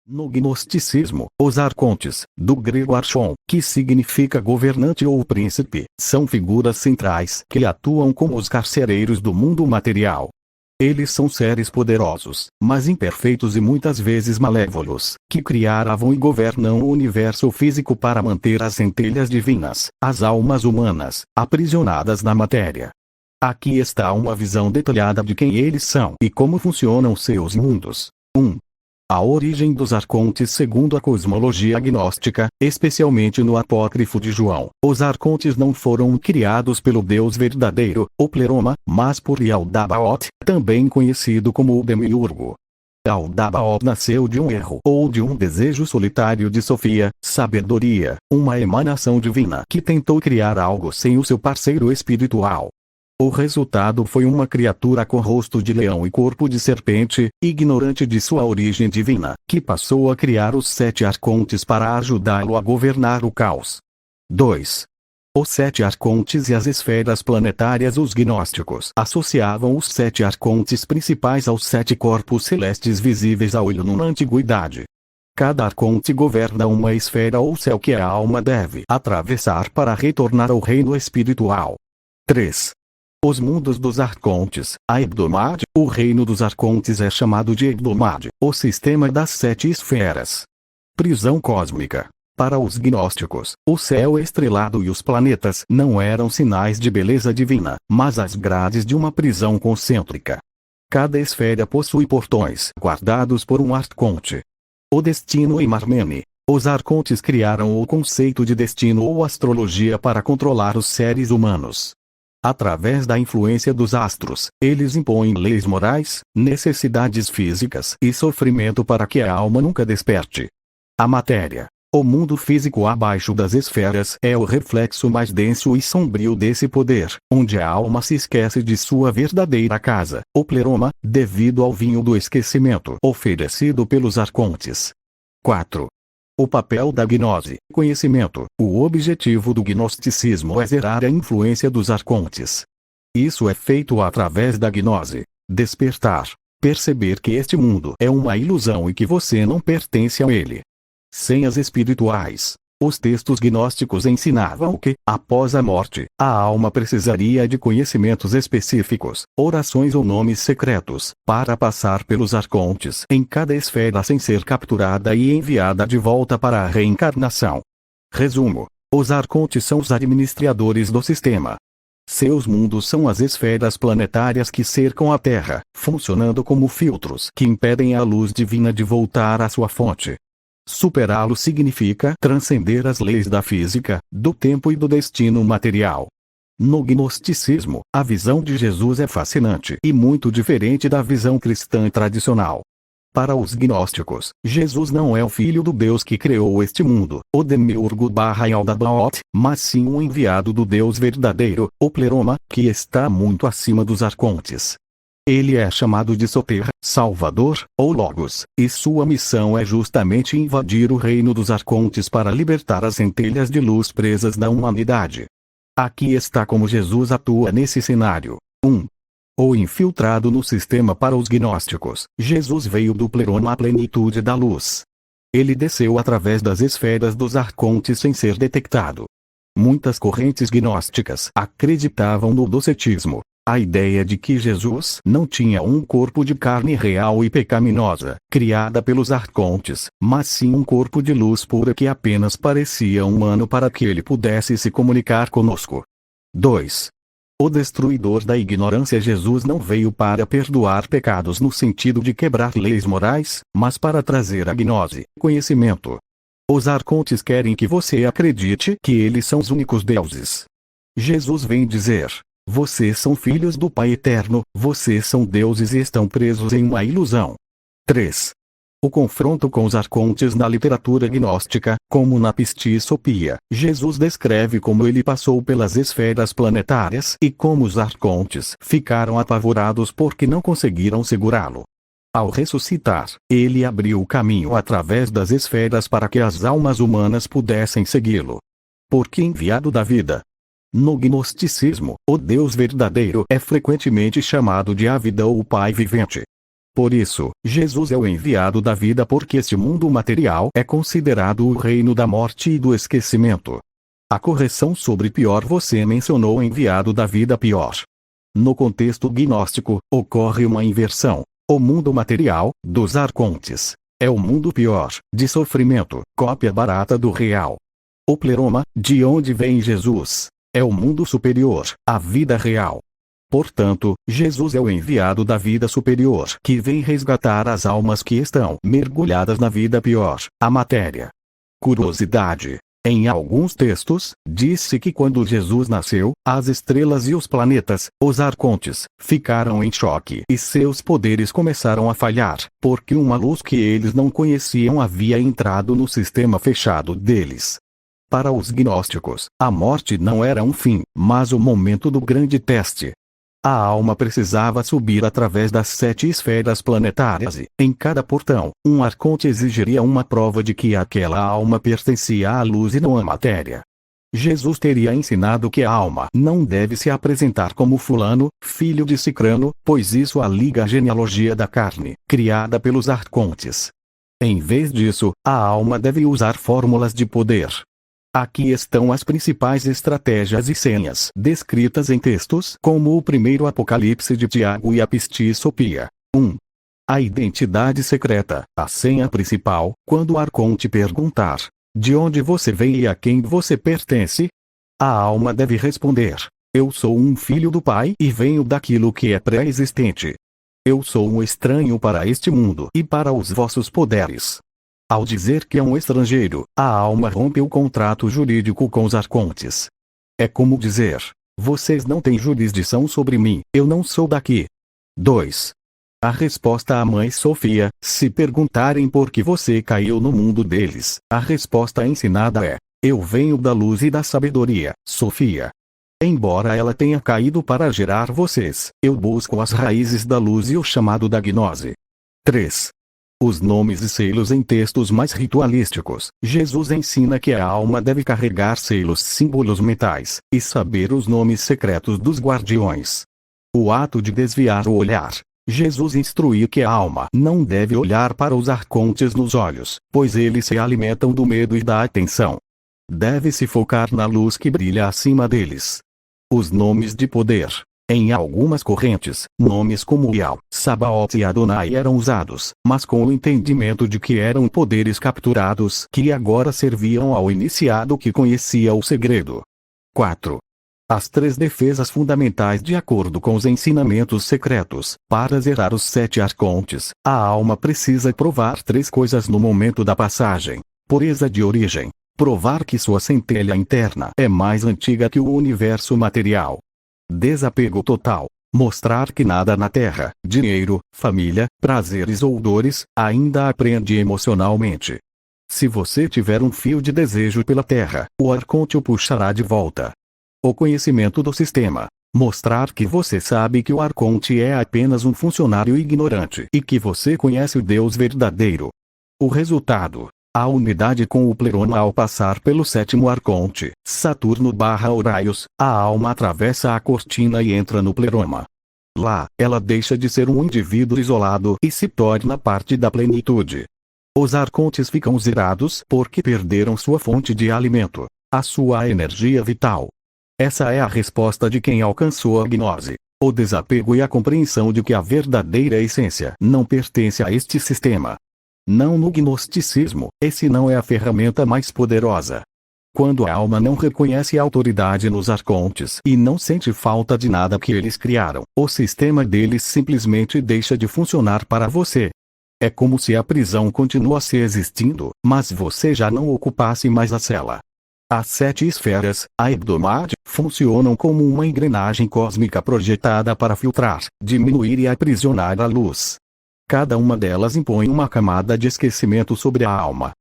No gnosticismo, os arcontes, do grego archon, que significa governante ou príncipe, são figuras centrais que atuam como os carcereiros do mundo material. Eles são seres poderosos, mas imperfeitos e muitas vezes malévolos, que criaram e governam o universo físico para manter as centelhas divinas, as almas humanas, aprisionadas na matéria. Aqui está uma visão detalhada de quem eles são e como funcionam seus mundos. 1. A origem dos arcontes segundo a cosmologia gnóstica, especialmente no apócrifo de João. Os arcontes não foram criados pelo Deus verdadeiro, o Pleroma, mas por Yaldabaoth, também conhecido como o Demiurgo. Yaldabaoth nasceu de um erro ou de um desejo solitário de Sofia, sabedoria, uma emanação divina que tentou criar algo sem o seu parceiro espiritual. O resultado foi uma criatura com rosto de leão e corpo de serpente, ignorante de sua origem divina, que passou a criar os 7 arcontes para ajudá-lo a governar o caos. 2. Os 7 arcontes e as esferas planetárias. Os gnósticos associavam os 7 arcontes principais aos 7 corpos celestes visíveis a olho nu na antiguidade. Cada arconte governa uma esfera ou céu que a alma deve atravessar para retornar ao reino espiritual. 3. Os mundos dos arcontes, a Hebdomad, o reino dos arcontes é chamado de Hebdomad, o sistema das 7 esferas. Prisão cósmica. Para os gnósticos, o céu estrelado e os planetas não eram sinais de beleza divina, mas as grades de uma prisão concêntrica. Cada esfera possui portões guardados por um arconte. O destino em Marmene. Os arcontes criaram o conceito de destino ou astrologia para controlar os seres humanos. Através da influência dos astros, eles impõem leis morais, necessidades físicas e sofrimento para que a alma nunca desperte. A matéria, o mundo físico abaixo das esferas, é o reflexo mais denso e sombrio desse poder, onde a alma se esquece de sua verdadeira casa, o Pleroma, devido ao vinho do esquecimento oferecido pelos arcontes. 4. O papel da gnose, conhecimento. O objetivo do gnosticismo é zerar a influência dos arcontes. Isso é feito através da gnose. Despertar. Perceber que este mundo é uma ilusão e que você não pertence a ele. Senhas espirituais. Os textos gnósticos ensinavam que, após a morte, a alma precisaria de conhecimentos específicos, orações ou nomes secretos, para passar pelos arcontes em cada esfera sem ser capturada e enviada de volta para a reencarnação. Resumo: os arcontes são os administradores do sistema. Seus mundos são as esferas planetárias que cercam a Terra, funcionando como filtros que impedem a luz divina de voltar à sua fonte. Superá-lo significa transcender as leis da física, do tempo e do destino material. No gnosticismo, a visão de Jesus é fascinante e muito diferente da visão cristã tradicional. Para os gnósticos, Jesus não é o filho do Deus que criou este mundo, o Demiurgo/Yaldabaoth, mas sim um enviado do Deus verdadeiro, o Pleroma, que está muito acima dos arcontes. Ele é chamado de Soter, Salvador, ou Logos, e sua missão é justamente invadir o reino dos arcontes para libertar as centelhas de luz presas na humanidade. Aqui está como Jesus atua nesse cenário. 1. O infiltrado no sistema. Para os gnósticos, Jesus veio do Pleroma à plenitude da luz. Ele desceu através das esferas dos arcontes sem ser detectado. Muitas correntes gnósticas acreditavam no docetismo. A ideia de que Jesus não tinha um corpo de carne real e pecaminosa, criada pelos arcontes, mas sim um corpo de luz pura que apenas parecia humano para que ele pudesse se comunicar conosco. 2. O destruidor da ignorância. Jesus não veio para perdoar pecados no sentido de quebrar leis morais, mas para trazer a gnose, conhecimento. Os arcontes querem que você acredite que eles são os únicos deuses. Jesus vem dizer: vocês são filhos do Pai Eterno, vocês são deuses e estão presos em uma ilusão. 3. O confronto com os arcontes. Na literatura gnóstica, como na Pistisopia, Jesus descreve como ele passou pelas esferas planetárias e como os arcontes ficaram apavorados porque não conseguiram segurá-lo. Ao ressuscitar, ele abriu o caminho através das esferas para que as almas humanas pudessem segui-lo. Porque enviado da vida. No gnosticismo, o Deus verdadeiro é frequentemente chamado de a vida ou o Pai vivente. Por isso, Jesus é o enviado da vida porque este mundo material é considerado o reino da morte e do esquecimento. A correção sobre pior você mencionou o enviado da vida pior. No contexto gnóstico, ocorre uma inversão. O mundo material, dos arcontes, é o mundo pior, de sofrimento, cópia barata do real. O pleroma, de onde vem Jesus, é o mundo superior, a vida real. Portanto, Jesus é o enviado da vida superior que vem resgatar as almas que estão mergulhadas na vida pior, a matéria. Curiosidade. Em alguns textos, diz-se que quando Jesus nasceu, as estrelas e os planetas, os arcontes, ficaram em choque e seus poderes começaram a falhar, porque uma luz que eles não conheciam havia entrado no sistema fechado deles. Para os gnósticos, a morte não era um fim, mas o momento do grande teste. A alma precisava subir através das 7 esferas planetárias e, em cada portão, um arconte exigiria uma prova de que aquela alma pertencia à luz e não à matéria. Jesus teria ensinado que a alma não deve se apresentar como fulano, filho de Cicrano, pois isso a liga à genealogia da carne, criada pelos arcontes. Em vez disso, a alma deve usar fórmulas de poder. Aqui estão as principais estratégias e senhas descritas em textos como o primeiro Apocalipse de Tiago e a Pistisopia. 1. A identidade secreta, a senha principal, quando o arconte perguntar: de onde você vem e a quem você pertence? A alma deve responder: eu sou um filho do Pai e venho daquilo que é pré-existente. Eu sou um estranho para este mundo e para os vossos poderes. Ao dizer que é um estrangeiro, a alma rompe o contrato jurídico com os arcontes. É como dizer: vocês não têm jurisdição sobre mim, eu não sou daqui. 2. A resposta à mãe Sofia: se perguntarem por que você caiu no mundo deles, a resposta ensinada é: eu venho da luz e da sabedoria, Sofia. Embora ela tenha caído para gerar vocês, eu busco as raízes da luz e o chamado da gnose. 3. Os nomes e selos em textos mais ritualísticos. Jesus ensina que a alma deve carregar selos, símbolos mentais, e saber os nomes secretos dos guardiões. O ato de desviar o olhar. Jesus instruiu que a alma não deve olhar para os arcontes nos olhos, pois eles se alimentam do medo e da atenção. Deve-se focar na luz que brilha acima deles. Os nomes de poder. Em algumas correntes, nomes como Ial, Sabaoth e Adonai eram usados, mas com o entendimento de que eram poderes capturados que agora serviam ao iniciado que conhecia o segredo. 4. As 3 defesas fundamentais de acordo com os ensinamentos secretos. Para zerar os 7 arcontes, a alma precisa provar 3 coisas no momento da passagem: pureza de origem, provar que sua centelha interna é mais antiga que o universo material. Desapego total. Mostrar que nada na terra, dinheiro, família, prazeres ou dores, ainda aprende emocionalmente. Se você tiver um fio de desejo pela terra, o arconte o puxará de volta. O conhecimento do sistema. Mostrar que você sabe que o arconte é apenas um funcionário ignorante e que você conhece o Deus verdadeiro. O resultado. A unidade com o pleroma. Ao passar pelo 7º arconte, Saturno/Uranus, a alma atravessa a cortina e entra no pleroma. Lá, ela deixa de ser um indivíduo isolado e se torna parte da plenitude. Os arcontes ficam zerados porque perderam sua fonte de alimento, a sua energia vital. Essa é a resposta de quem alcançou a gnose, o desapego e a compreensão de que a verdadeira essência não pertence a este sistema. Não no gnosticismo, esse não é a ferramenta mais poderosa. Quando a alma não reconhece a autoridade nos arcontes e não sente falta de nada que eles criaram, o sistema deles simplesmente deixa de funcionar para você. É como se a prisão continuasse existindo, mas você já não ocupasse mais a cela. As 7 esferas, a Hebdomad, funcionam como uma engrenagem cósmica projetada para filtrar, diminuir e aprisionar a luz. Cada uma delas impõe uma camada de esquecimento sobre a alma.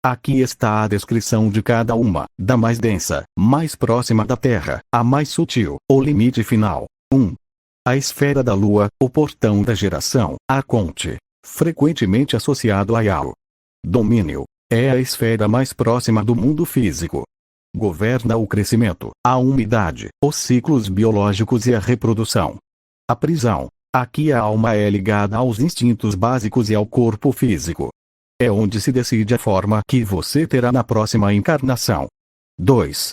Aqui está a descrição de cada uma, da mais densa, mais próxima da Terra, a mais sutil, o limite final. 1. A esfera da Lua, o portão da geração, arconte, frequentemente associado a Iao. Domínio. É a esfera mais próxima do mundo físico. Governa o crescimento, a umidade, os ciclos biológicos e a reprodução. A prisão. Aqui a alma é ligada aos instintos básicos e ao corpo físico. É onde se decide a forma que você terá na próxima encarnação. 2.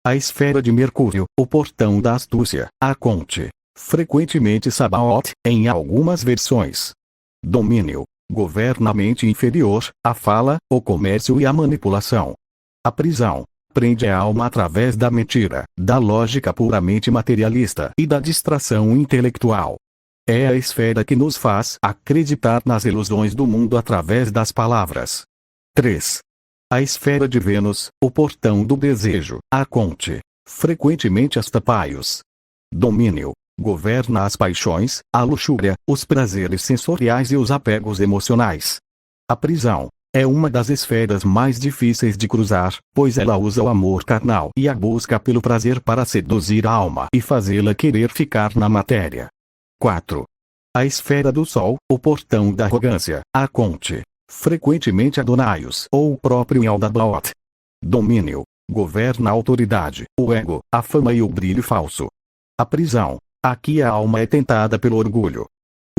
A esfera de Mercúrio, o portão da astúcia, Arconte. Frequentemente Sabaoth, em algumas versões. Domínio. Governa a mente inferior, a fala, o comércio e a manipulação. A prisão. Prende a alma através da mentira, da lógica puramente materialista e da distração intelectual. É a esfera que nos faz acreditar nas ilusões do mundo através das palavras. 3. A esfera de Vênus, o portão do desejo, Arconte. Frequentemente Astapaios. Domínio. Governa as paixões, a luxúria, os prazeres sensoriais e os apegos emocionais. A prisão. É uma das esferas mais difíceis de cruzar, pois ela usa o amor carnal e a busca pelo prazer para seduzir a alma e fazê-la querer ficar na matéria. 4. A esfera do Sol, o portão da arrogância, Arconte. Frequentemente Adonaios ou o próprio Yaldabaoth. Domínio. Governa a autoridade, o ego, a fama e o brilho falso. A prisão. Aqui a alma é tentada pelo orgulho.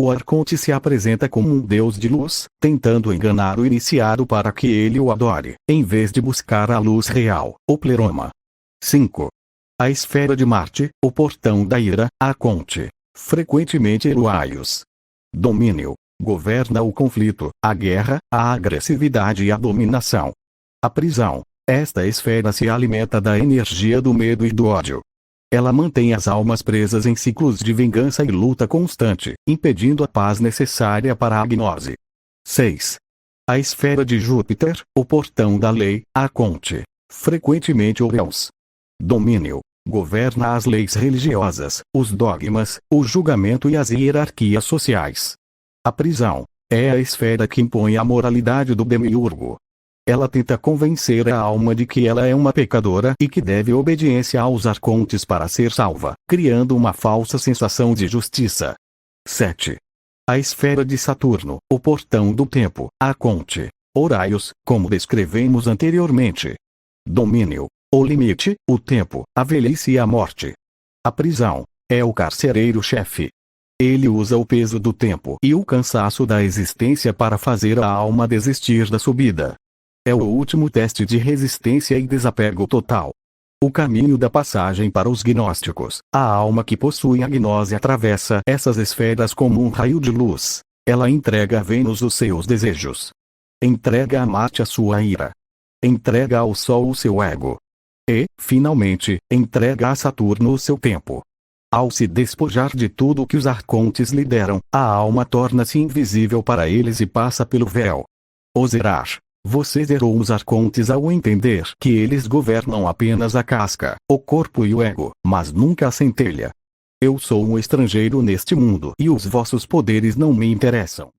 O Arconte se apresenta como um deus de luz, tentando enganar o iniciado para que ele o adore, em vez de buscar a luz real, o pleroma. 5. A esfera de Marte, o portão da ira, Arconte. Frequentemente Eluaios. Domínio. Governa o conflito, a guerra, a agressividade e a dominação. A prisão. Esta esfera se alimenta da energia do medo e do ódio. Ela mantém as almas presas em ciclos de vingança e luta constante, impedindo a paz necessária para a gnose. 6. A esfera de Júpiter, o portão da lei, Arconte. Frequentemente Orelhos. Domínio. Governa as leis religiosas, os dogmas, o julgamento e as hierarquias sociais. A prisão. É a esfera que impõe a moralidade do demiurgo. Ela tenta convencer a alma de que ela é uma pecadora e que deve obediência aos arcontes para ser salva, criando uma falsa sensação de justiça. 7. A esfera de Saturno, o portão do tempo, Arconte. Horaios, como descrevemos anteriormente. Domínio. O limite, o tempo, a velhice e a morte. A prisão. É o carcereiro-chefe. Ele usa o peso do tempo e o cansaço da existência para fazer a alma desistir da subida. É o último teste de resistência e desapego total. O caminho da passagem para os gnósticos. A alma que possui a gnose atravessa essas esferas como um raio de luz. Ela entrega a Vênus os seus desejos. Entrega a Marte a sua ira. Entrega ao Sol o seu ego. E, finalmente, entrega a Saturno o seu tempo. Ao se despojar de tudo o que os arcontes lhe deram, a alma torna-se invisível para eles e passa pelo véu. Oserar. Você zerou os arcontes ao entender que eles governam apenas a casca, o corpo e o ego, mas nunca a centelha. Eu sou um estrangeiro neste mundo e os vossos poderes não me interessam.